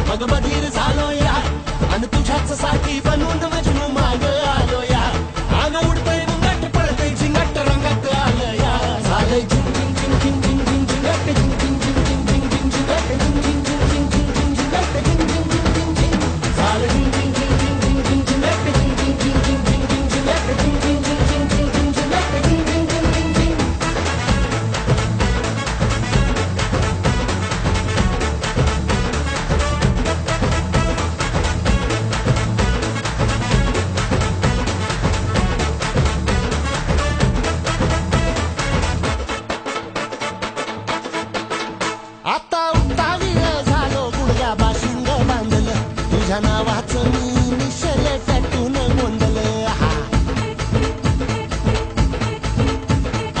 मग बधीर झालो या आणि तुझ्याच साठी बनून मजनू माग आलो या आग उडतय मुंगट पडतय झिंगट रंगात आलं या झालंय झिंग झिंग झिंग झिंग झिंग झिंग झिंगट झिंग झिंग झिंग झिंग झिंग झिंग झिंगट झिंग झिंग झिंग झिंग झिंग झिंग झिंगट झिंग झिंग झिंग झिंग झिंग झालं झिंग झिंग झिंग झिंग झिंग झिंग झिंगट झिंग झिंग झिंग झिंग झिंग झिंग झिंगट झिंग झिंग झिंग झिंग झिंग झिंग झिंग झिंगट झिंग झिंग झिंग झिंग झिंग आता उत्तावीळ झालो गुडघ्या बाशिंग बांधलं तुझ्या नावाचं मी निशल टॅटून गोंधलं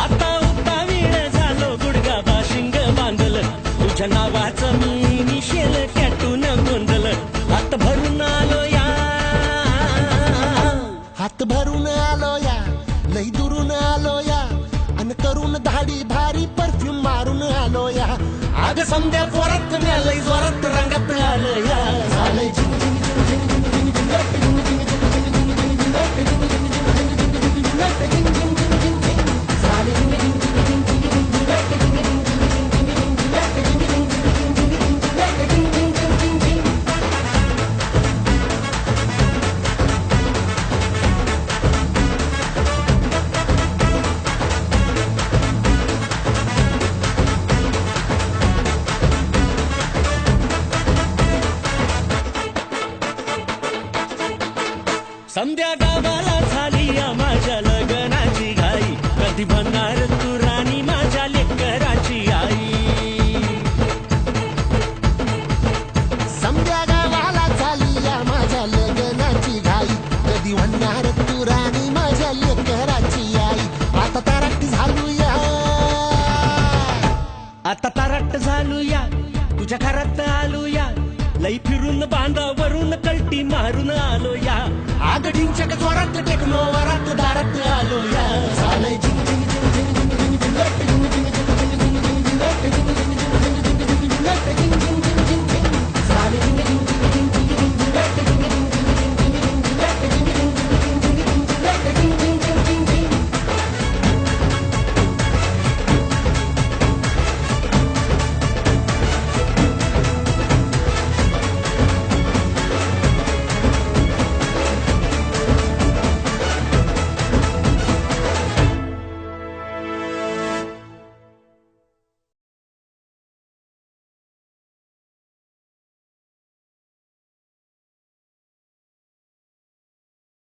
आता उत्तावीळ झालो गुडघा बाशिंग बांधलं तुझ्या नावाचं मी निशेल टॅटून गोंधलं हात भरून आलो या हात भरून आलो या लई दुरून आलो या अन करून धाडी भारी परफ्यूम मारून आलो या आग समद्या जोरात लई जोरात रंगात आलं या झालंय झिंग झिंग झिंग झिंग झिंग झिंग झिंगट झिंग झिंग झिंग झिंग झिंग झिंग झिंगट झिंग झिंग झिंग झिंग झिंग झिंग झिंगट झिंग झिंग झिंग झिंग झिंग झालंय झिंग झिंग झिंग झिंग झिंग झिंग झिंगट झिंग झिंग झिंग झिंग झिंग झिंग झिंगट झिंग झिंग झिंग झिंग झिंग झिंग झिंग झिंगट झिंग झिंग झिंग झिंग झिंग समध्या गावाला झाली या माझ्या लग्नाची घाई कधी बनणार तू राणी माझ्या लेकराची आई समद्या गावाला झाली या माझ्या लग्नाची घाई कधी म्हणणार तू राणी माझ्या लेकराची आई आता तारट झालो या आता तारट झालो या तुझ्या घरात आलो या लई फिरून बांधावरून कलटी मारून आलो या आग ढिंचक जोरात टेक्नो वरात दारात आलो या झालंय